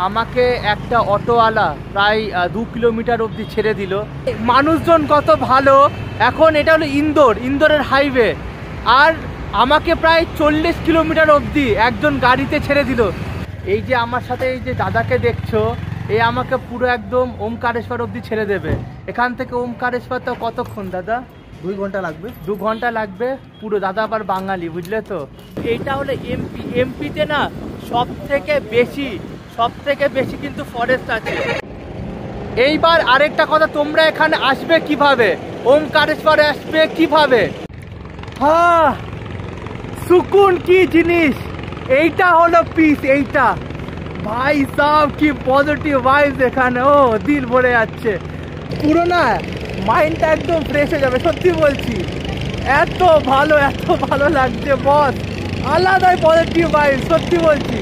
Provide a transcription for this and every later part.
আমাকে একটা অটোওয়ালা প্রায় 2 কিলোমিটার অবধি ছেড়ে দিল। মানুষজন কত ভালো। এখন এটা হলো ইন্দোরের হাইওয়ে, আর আমাকে প্রায় 40 কিলোমিটার অবধি একজন গাড়িতে ছেড়ে দিল। এই যে আমার সাথে এই যে দাদাকে দেখছো, এ আমাকে পুরো একদম ওমকারেশ্বর অবধি ছেড়ে দেবে। এখান থেকে ওমকারেশ্বর তো কতক্ষণ দাদা? 2 ঘন্টা লাগবে। 2 ঘন্টা লাগবে পুরো। দাদা আবার বাঙালি, বুঝলে তো। এইটা হলো এমপিতে না সব থেকে বেশি কিন্তু ফরেস্ট আছে। এইবার আরেকটা কথা, তোমরা এখানে আসবে কিভাবে, ওমকারেশ্বরে আসবে কিভাবে? হ্যাঁ, সুকুন কি জিনিস, এইটা হলো পিস। এইটা ভাই সাহ কি পজিটিভ ভাইবস এখানে, ও দিল ভরে যাচ্ছে পুরো, না মাইন্ডটা একদম ফ্রেশ হয়ে যাবে। সত্যি বলছি, এত ভালো লাগছে বস, আলাদাই পজিটিভ ভাইবস, সত্যি বলছি।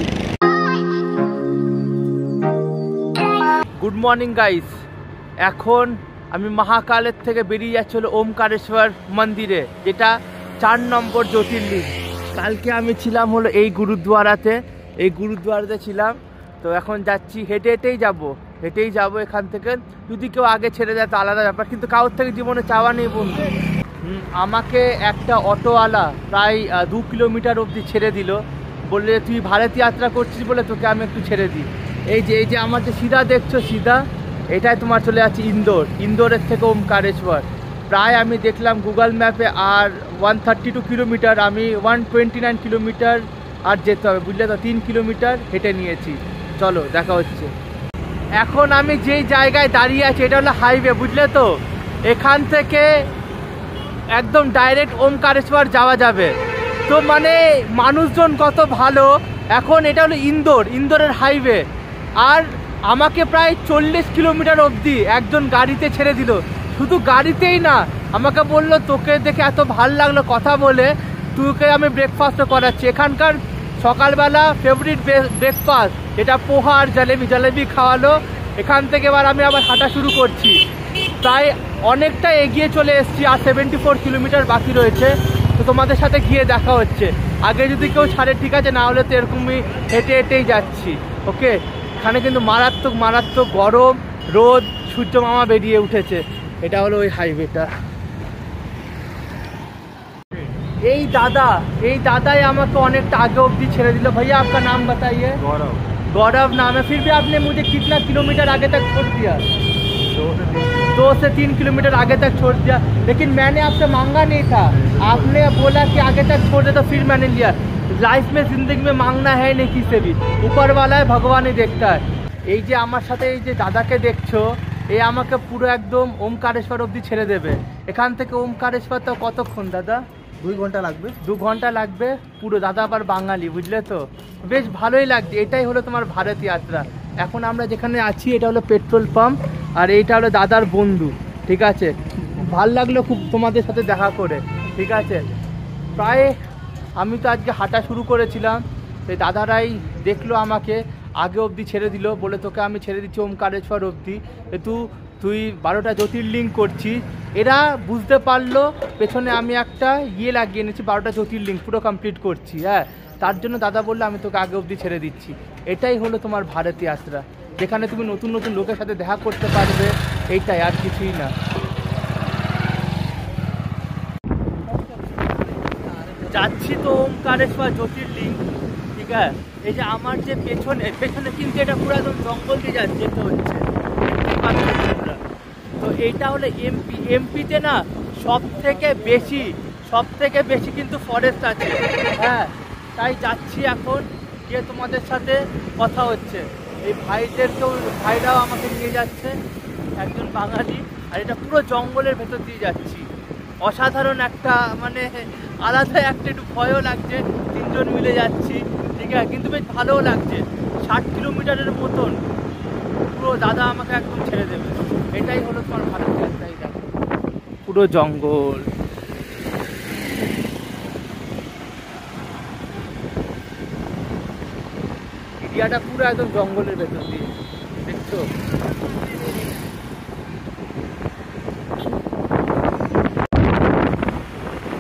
Good morning guys. এখন আমি মহাকালের থেকে বেরিয়ে যাচ্ছি হলো ওমকারেশ্বর মন্দিরে, যেটা 4 নম্বর জ্যোতির্লিঙ্গ। কালকে আমি ছিলাম হলো এই গুরুদ্বারাতে ছিলাম। তো এখন যাচ্ছি, হেঁটেই যাবো এখান থেকে। যদি কেউ আগে ছেড়ে দেয় তো আলাদা ব্যাপার, কিন্তু কারোর থেকে জীবনে চাওয়া নেই বন্ধু। আমাকে একটা অটোওয়ালা প্রায় 2 কিলোমিটার অবধি ছেড়ে দিল, বললে তুই ভারত যাত্রা করছিস বলে তোকে আমি একটু ছেড়ে দিই। এই যে আমার যে সিধা দেখছো, সিধা এটাই তোমার চলে যাচ্ছে ইন্দোরের থেকে ওমকারেশ্বর। প্রায় আমি দেখলাম গুগল ম্যাপে, আর 132 কিলোমিটার, আমি 129 কিলোমিটার আর যেতে হবে, বুঝলে তো। 3 কিলোমিটার হেঁটে নিয়েছি। চলো দেখা হচ্ছে। এখন আমি যেই জায়গায় দাঁড়িয়ে আছি এটা হলো হাইওয়ে, বুঝলে তো। এখান থেকে একদম ডাইরেক্ট ওমকারেশ্বর যাওয়া যাবে। তো মানে মানুষজন কত ভালো। এখন এটা হলো ইন্দোরের হাইওয়ে, আর আমাকে প্রায় 40 কিলোমিটার অবধি একজন গাড়িতে ছেড়ে দিল। শুধু গাড়িতেই না, আমাকে বললো তোকে দেখে এত ভাল লাগলো কথা বলে, তোকে আমি ব্রেকফাস্টও করাচ্ছি। এখানকার সকালবেলা ফেভারিট ব্রেকফাস্ট এটা পোহা আর জলেবি খাওয়ালো। এখান থেকে এবার আমি আবার হাঁটা শুরু করছি। তাই অনেকটা এগিয়ে চলে এসেছি, আর 74 কিলোমিটার বাকি রয়েছে। তো তোমাদের সাথে গিয়ে দেখা হচ্ছে। আগে যদি কেউ ছাড়ে ঠিক আছে, না হলে তো এরকমই হেঁটেই যাচ্ছি। ওকে, এখানে কিন্তু মারাত্মক গরম, রোদ, সূর্য মামা বেরিয়ে উঠেছে। এটা হলো ওই হাইওয়েটা। এই দাদাই আমাকে অনেকটা आगे অবধি ছেড়ে दिल। भैया आपका नाम बताइए। गौरव नाम है। फिर भी आपने मुझे कितना किलोमीटर आगे तक छोड़ दिया? 2 से 3 किलोमीटर आगे तक छोड़ दिया। लेकिन मैंने आपसे मांगा नहीं था, आपने बोला कि आगे तक छोड़ दे, तो फिर मैंने लिया। लाइफ में जिंदगी में मांगना है नहीं किसी भी, ऊपर वाला है, भगवान ही देखता है। এই যে আমার সাথে এই যে দাদাকে দেখছো, এ আমাকে পুরো একদম ওমকারেশ্বর অবধি ছেড়ে দেবে। এখান থেকে ওমকারেশ্বর তো কতক্ষণ দাদা? 2 ঘন্টা লাগবে। 2 ঘন্টা লাগবে পুরো। দাদা আবার বাঙালি, বুঝলে তো। বেশ ভালোই লাগছে। এটাই হলো তোমার ভারত যাত্রা। এখন আমরা যেখানে আছি এটা হলো পেট্রোল পাম্প, আর এইটা হলো দাদার বন্ধু। ঠিক আছে, ভাল লাগলো খুব তোমাদের সাথে দেখা করে। ঠিক আছে, প্রায় আমি তো আজকে হাঁটা শুরু করেছিলাম, এই দাদারাই দেখলো আমাকে, আগে অবধি ছেড়ে দিল, বলে তোকে আমি ছেড়ে দিচ্ছি ওমকারেশ্বর অবধি, তুই 12টা জ্যোতির্লিঙ্গ করছিস। এরা বুঝতে পারলো পেছনে আমি একটা লাগিয়ে এনেছি, 12টা জ্যোতির্লিঙ্গ পুরো কমপ্লিট করছি। হ্যাঁ, তার জন্য দাদা বললো আমি তোকে আগে অবধি ছেড়ে দিচ্ছি। এটাই হলো তোমার ভারত যাত্রা, যেখানে তুমি নতুন লোকের সাথে দেখা করতে পারবে। এইটাই, আর কিছুই না। যাচ্ছি তো ওমকারেশ্বর জ্যোতির্লিঙ্গ। ঠিক আছে, এই যে আমার যে পেছনে কিন্তু এটা পুরো একদম জঙ্গল দিয়ে যেতে হচ্ছে। তো এইটা হলো এমপিতে না সব থেকে বেশি কিন্তু ফরেস্ট আছে। হ্যাঁ, তাই যাচ্ছি এখন, গিয়ে তোমাদের সাথে কথা হচ্ছে। এই ভাইরাও আমাকে নিয়ে যাচ্ছে, একজন বাঙালি, আর এটা পুরো জঙ্গলের ভেতর দিয়ে যাচ্ছি। অসাধারণ একটা মানে আলাদা একটা, একটু ভয়ও লাগছে, 3 জন মিলে যাচ্ছি। ঠিক আছে, কিন্তু বেশ ভালোও লাগছে। 60 কিলোমিটারের মতন পুরো দাদা আমাকে একদম ছেড়ে দেবে। এটাই হলো তোমার ভারত যাত্রা। দেখো পুরো জঙ্গল। এরিয়াটা পুরো একদম জঙ্গলের ভেতর দিয়ে, দেখছো।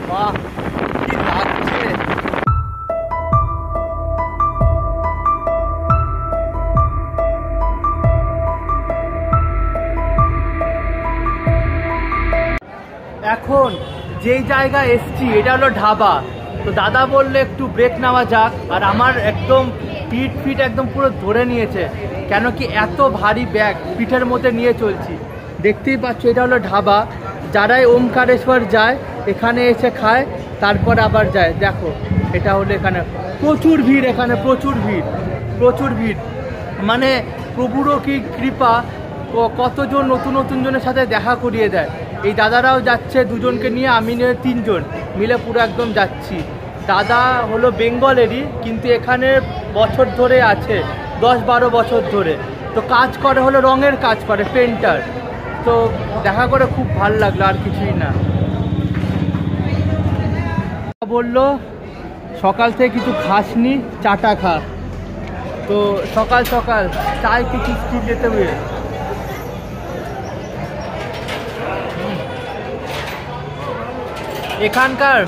বাহ, কি লাগছে। এখন যেই জায়গায় এসছি এটা হলো ঢাবা। তো দাদা বললে একটু ব্রেক নেওয়া যাক, আর আমার একদম পিঠ একদম পুরো ধরে নিয়েছে, কেন কি এত ভারী ব্যাগ পিঠের মধ্যে নিয়ে চলছি। দেখতেই পাচ্ছ এটা হলো ঢাবা, যারাই ওমকারেশ্বর যায় এখানে এসে খায়, তারপর আবার যায়। দেখো এটা হলো এখানে প্রচুর ভিড়, এখানে প্রচুর ভিড়, মানে প্রভুরও কি কৃপা, কতজন নতুন জনের সাথে দেখা করিয়ে দেয়। এই দাদারাও যাচ্ছে, দুজনকে নিয়ে আমি নিয়ে 3 জন মিলে পুরো একদম যাচ্ছি। দাদা হলো বেঙ্গলেরই, কিন্তু এখানে বছর ধরে আছে, 10-12 বছর ধরে। তো কাজ করে হলো রঙের কাজ করে, পেন্টার। তো দেখা করে খুব ভালো লাগলো, আর কিছুই না। বললো সকাল থেকে কিছু খাসনি, চাটা খা। তো সকাল চায় কিছু স্কিপ যেতে হবে। এখানকার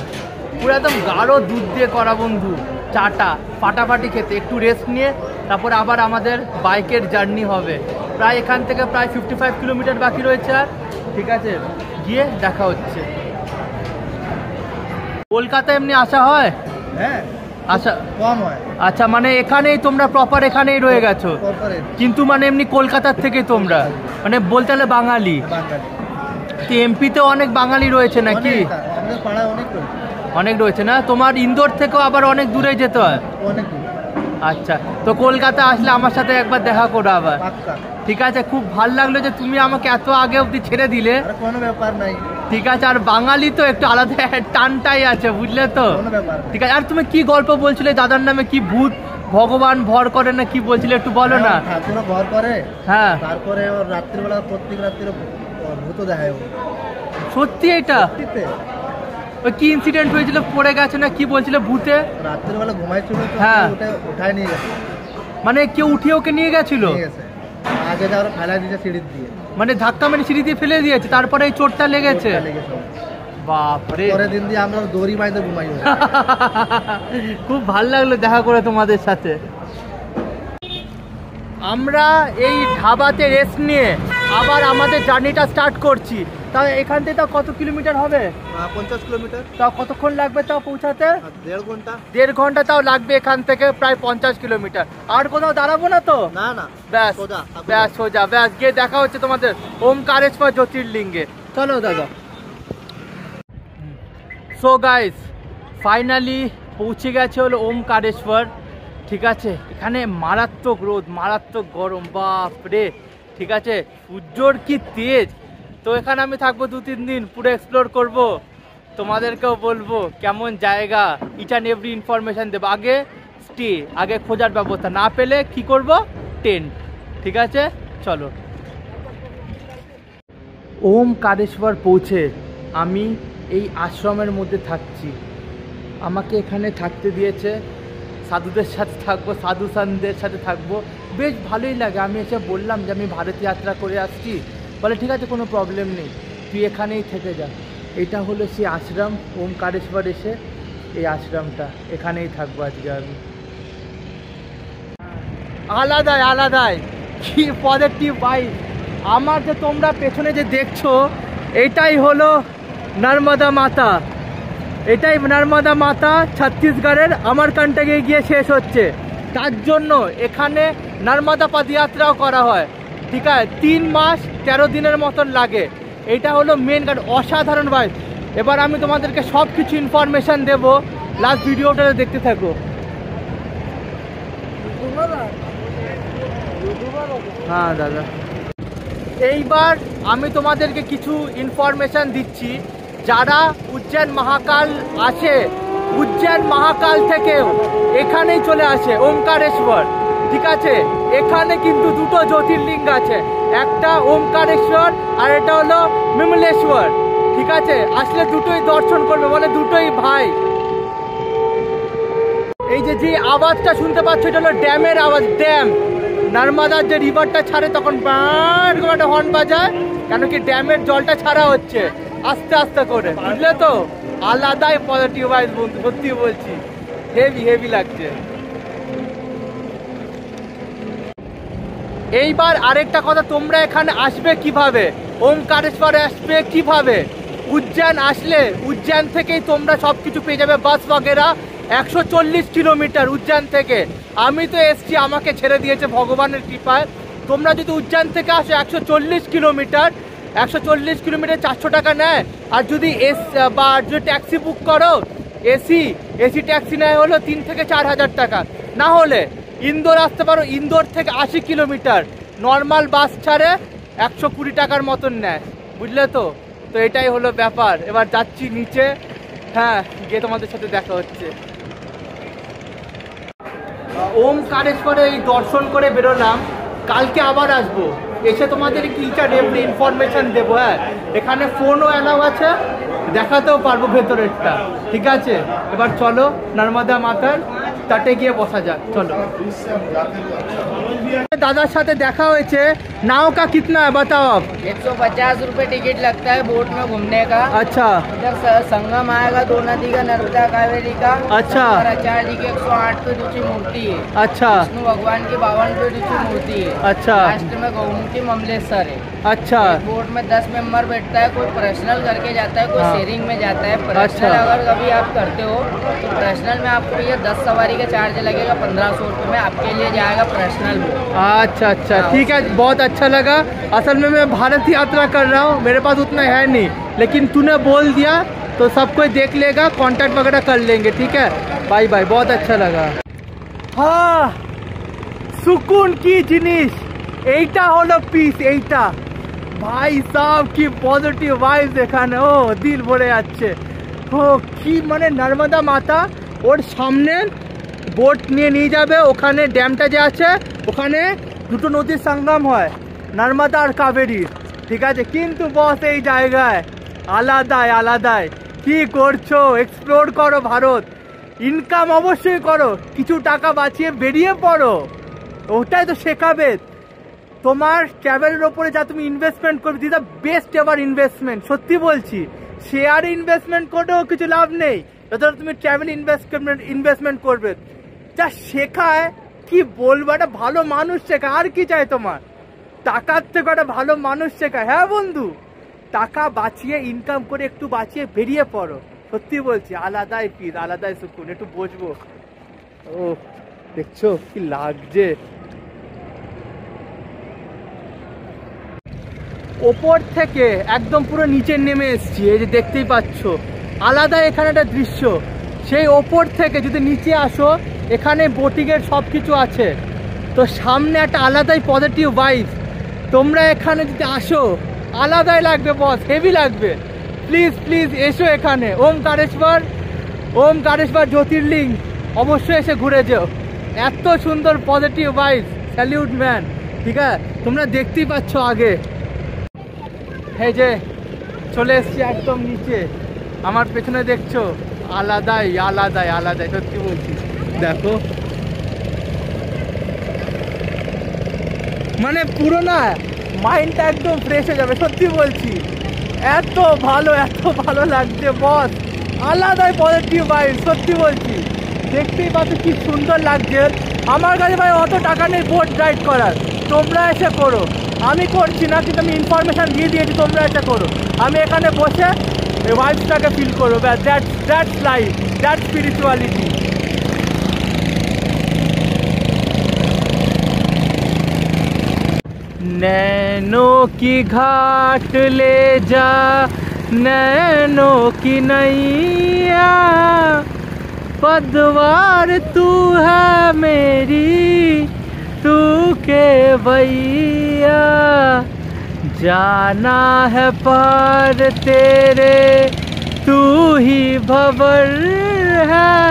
পুরো একদম গাঢ় দুধ দিয়ে করা বন্ধু চাটা, ফাটাফাটি খেতে। একটু রেস্ট নিয়ে তারপর আবার আমাদের বাইকের জার্নি হবে। প্রায় এখান থেকে প্রায় 55 কিলোমিটার বাকি রয়েছে। আর ঠিক আছে, গিয়ে দেখা হচ্ছে। কলকাতায় এমনি আসা হয়? হ্যাঁ, আচ্ছা কম হয়। আচ্ছা, মানে এখানেই তোমরা প্রপার এখানেই রয়ে গেছো, কিন্তু মানে এমনি কলকাতার থেকে তোমরা মানে বলতে হলে বাঙালি। তো এমপিতে অনেক বাঙালি রয়েছে নাকি? আমাদের পাড়ায় অনেক রয়েছে না? তোমার ইন্দোর থেকেও আবার অনেক দূরে যেতে হয়? অনেক দূর। আচ্ছা, তো কলকাতা আসলে আমার সাথে একবার দেখা করো আবার। ঠিক আছে, খুব ভালো লাগলো যে তুমি আমাকে এত আগে অবধি ছেড়ে দিলে। কোনো ব্যাপার নাই। ঠিক আছে, আর বাঙালি তো একটু আলাদা টানটাই আছে, বুঝলে তো? ঠিক আছে। আর তুমি কি গল্প বলছিলে দাদার নামে, কি ভূত ভগবান ভর করে না কি বলছিলে, একটু বলো না। ঠাকুর ভর করে, হ্যাঁ। তারপরে ওর রাত্রিবেলা, প্রত্যেক রাত্রিরে ভূত দেখায়। সত্যি এটা? ওই কি ইনসিডেন্ট হয়েছিল, পড়ে গেছে না কি বলছিল ভূতে? রাত্রিবেলা ঘুমাইছিল, হ্যাঁ, উঠায় নিয়ে গেছে। মানে কেউ উঠিয়ে ওকে নিয়ে গেছিল? আগে যাওয়ার ফেলাই দিয়েছে সিঁড়ি দিয়ে, মানে ধাক্কা মেরে সিঁড়ি দিয়ে ফেলে দিয়েছে, তারপরে এই চোটটা লেগেছে। বাপরে, পরের দিন দিয়ে আমরা দড়ি বাইতে ঘুমাই। খুব ভালো লাগলো দেখা করে তোমাদের সাথে। আমরা এই ঢাবাতে রেস্ট নিয়ে আবার আমাদের জার্নিটা স্টার্ট করছি। তা এখান থেকে তাও কত কিলোমিটার হবে? 50 কিলোমিটার। তাও কতক্ষণ লাগবে তাও পৌঁছাতে? 1.5 ঘন্টা। 1.5 ঘন্টা তাও লাগবে এখান থেকে, প্রায় 50 কিলোমিটার। আর কোথাও দাঁড়াবো না তো? না, ব্যাস সোজা গিয়ে দেখা হচ্ছে তোমাদের ওমকারেশ্বর জ্যোতির্লিঙ্গে। চলো দাদা। সো গাইস, ফাইনালি পৌঁছে গেছে হলো ওমকারেশ্বর। ঠিক আছে, এখানে মারাত্মক রোদ, মারাত্মক গরম, বাপরে। ঠিক আছে, সূর্যর কি তেজ। তো এখানে আমি থাকবো 2-3 দিন, পুরো এক্সপ্লোর করব, তোমাদেরকেও বলবো কেমন জায়গা, ইচ অ্যান্ড এভরি ইনফরমেশান দেবো। আগে স্টে, আগে খোঁজার ব্যবস্থা, না পেলে কি করব, টেন্ট। ঠিক আছে, চলো। ওমকারেশ্বর পৌঁছে আমি এই আশ্রমের মধ্যে থাকছি। আমাকে এখানে থাকতে দিয়েছে, সাধুদের সাথে থাকবো, সাধু সন্তের সাথে থাকবো, বেশ ভালোই লাগে। আমি এসে বললাম যে আমি ভারত যাত্রা করে আসছি, বলে ঠিক আছে কোনো প্রবলেম নেই, তুই এখানেই থেকে যা। এটা হলো সেই আশ্রম ওমকারেশ্বর, এসে এই আশ্রমটা, এখানেই থাকবো আজকে আমি। আলাদাই কি পজিটিভ ভাইব। আমার যে তোমরা পেছনে যে দেখছো, এটাই হলো নর্মদা মাতা। এটাই নর্মদা মাতা ছত্তিশগড়ের অমরকন্টকে গিয়ে শেষ হচ্ছে। তার জন্য এখানে নর্মদা পদযাত্রাও করা হয়। ঠিক আছে, 3 মাস 13 দিনের মতন লাগে। এটা হলো মেন ঘাট, অসাধারণ ভাই। এবার আমি তোমাদেরকে সব কিছু ইনফরমেশান দেবো, লাস্ট ভিডিওটা দেখতে থাকো। হ্যাঁ দাদা, এইবার আমি তোমাদেরকে কিছু ইনফরমেশান দিচ্ছি। যারা উজ্জৈন মহাকাল আসে, উজ্জৈন মহাকাল থেকেও এখানেই চলে আসে ওমকারেশ্বর। ঠিক আছে, এখানে কিন্তু 2টো জ্যোতির্লিঙ্গ আছে, একটা ওমকারেশ্বর আর এটা হলো বিমলেশ্বর। ঠিক আছে, আসলে দুটোই দর্শন করবে, বলে দুটোই ভাই। এই যে আওয়াজটা শুনতে পাচ্ছ, এটা হলো ড্যামের আওয়াজ। ড্যাম, নর্মদার যে রিভারটা ছাড়ে তখন একটা হর্ন বাজায়, কেন কি ড্যামের জলটা ছাড়া হচ্ছে আস্তে আস্তে করে, বুঝলে তো? আলাদাই পজিটিভ ভাইব বন্ধু, সত্যি বলছি, হেভি লাগছে। এইবার আরেকটা কথা, তোমরা এখানে আসবে কিভাবে, ওমকারেশ্বরে আসবে কিভাবে, উজ্জয়ন আসলে উজ্জয়ন থেকেই তোমরা সব কিছু পেয়ে যাবে, বাস বগেরা। 140 কিলোমিটার উজ্জয়ন থেকে। আমি তো এসছি, আমাকে ছেড়ে দিয়েছে ভগবানের কৃপায়। তোমরা যদি উজ্জয়ন থেকে আসো 140 কিলোমিটার, 140 কিলোমিটার 400 টাকা নেয়। আর যদি যদি ট্যাক্সি বুক করো, এসি ট্যাক্সি নেয় হলো 3 থেকে 4 হাজার টাকা। না হলে ইন্দোর আসতে পারো, ইন্দোর থেকে 80 কিলোমিটার নর্মাল বাস ছাড়ে 120 টাকার মতন নেয়, বুঝলে তো? তো এটাই হলো ব্যাপার। এবার যাচ্ছি নিচে, হ্যাঁ, গিয়ে তোমাদের সাথে দেখা হচ্ছে। ওমকারেশ্বরে এই দর্শন করে বেরোলাম, কালকে আবার আসবো, এসে তোমাদের কিছু ইনফরমেশন দেবো। হ্যাঁ, এখানে ফোনও অ্যালাউ আছে, দেখাতেও পারবো ভেতরেরটা, ঠিক আছে? এবার চলো নর্মদা মাতার তটে গিয়ে বসা যাক, চলো। दादा साथे देखा हुए नाव का कितना है बताओ आप? 150 रुपए टिकट लगता है बोट में घूमने का। अच्छा। इधर संगम आएगा दो नदी का, नर्मदा कावेरी का। अच्छा। आचार्य जी की 108 फीट ऊंची मूर्ति है। अच्छा। विष्णु भगवान की 52 फीट ऊंची मूर्ति है। अच्छा। लास्ट में गौमुखी ममलेश्वर है। अच्छा। बोट में 10 मेंबर बैठता है, कोई पर्सनल करके जाता है, कोई शेयरिंग में जाता है। पर्सनल अच्छा। अगर कभी आप करते हो तो पर्सनल में आपको ये 10 सवारी का चार्ज लगेगा, 1500 रुपये में आपके लिए जाएगा पर्सनल में। अच्छा अच्छा, ठीक है, बहुत अच्छा लगा। असल में मैं भारत यात्रा कर रहा हूँ, मेरे पास उतना है नहीं, लेकिन तूने बोल दिया तो सब कोई देख लेगा, कांटेक्ट वगैरह कर लेंगे, ठीक है? बाय बाय, बहुत अच्छा लगा। हाँ, सुकून की जिनिस এইটা হলো পিস, এইটা ভাই সাহেব কি পজিটিভ ভাইবস এখানে, ও দিল ভরে যাচ্ছে। ও কি মানে নর্মদা মাতা, ওর সামনে বোট নিয়ে যাবে, ওখানে ড্যামটা যে আছে ওখানে দুটো নদীর সঙ্গম হয়, নর্মদা আর কাবেরী, ঠিক আছে? কিন্তু বস এই জায়গায় আলাদাই আলাদাই। কি করছো? এক্সপ্লোর করো ভারত, ইনকাম অবশ্যই করো, কিছু টাকা বাঁচিয়ে বেরিয়ে পড়ো, ওটাই তো শেখাবে। তোমার ট্রাভেলের ওপরে যা তুমি ইনভেস্টমেন্ট করবে, this the best ever investment, সত্যি বলছি। শেয়ারে ইনভেস্টমেন্ট করেও কিছু লাভ নেই, যতটা তুমি ট্রাভেল ইনভেস্টমেন্ট করবে। যা শেখায় কি বলবো, একটা ভালো মানুষ শেখায়, আর কি চাই তোমার? টাকার থেকে একটা ভালো মানুষ শেখায়। হ্যাঁ বন্ধু, টাকা বাঁচিয়ে ইনকাম করে একটু বাঁচিয়ে বেরিয়ে পড়ো, সত্যি বলছি, আলাদাই পিস, আলাদাই সুকুন। একটু বসবো। ও দেখছো কি লাগছে, ওপর থেকে একদম পুরো নিচে নেমে এসছি, এই যে দেখতেই পাচ্ছ, আলাদা এখানে একটা দৃশ্য। সেই ওপর থেকে যদি নিচে আসো, এখানে বোটিংয়ের সব কিছু আছে, তো সামনে একটা আলাদাই পজিটিভ ভাইব। তোমরা এখানে যদি আসো আলাদাই লাগবে বস, হেভি লাগবে। প্লিজ প্লিজ এসো এখানে, ওমকারেশ্বর জ্যোতির্লিঙ্গ অবশ্যই এসে ঘুরে যেও, এত সুন্দর পজিটিভ ভাইব, স্যালিউট ম্যান, ঠিক আছে? তোমরা দেখতেই পাচ্ছ আগে, এই যে চলে এসছি একদম নিচে, আমার পেছনে দেখছো, আলাদাই আলাদাই আলাদাই, সত্যি বলছি। দেখো মানে পুরো না মাইন্ডটা একদম ফ্রেশ হয়ে যাবে, সত্যি বলছি। এত ভালো লাগছে বস, আলাদাই পজিটিভ ভাইব, সত্যি বলছি। দেখতেই পাচ্ছ কি সুন্দর লাগছে। আমার কাছে ভাই অত টাকা নেই বোট রাইড করার, তোমরা এসে করো, আমি করছি না, কিন্তু আমি ইনফরমেশান দিয়ে দিয়েছি, তোমরা এসে করো। আমি এখানে বসে এই ভাইবসটাকে ফিল করো, দ্যাটস লাইফ, দ্যাটস স্পিরিচুয়ালিটি। नैनों की घाट ले जा, नैनों की नैया, पतवार तू है मेरी, तू के भैया, जाना है पार तेरे, तू ही भंवर है,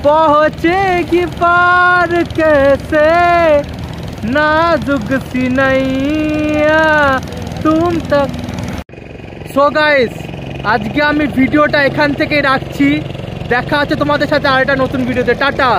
पहुँचेगी पार कैसे, नाजुक सी नैया तुम तक। সো গাইস, আজকে আমি ভিডিওটা এখান থেকে রাখছি, দেখা হচ্ছে তোমাদের সাথে আরেকটা নতুন ভিডিওতে, টাটা।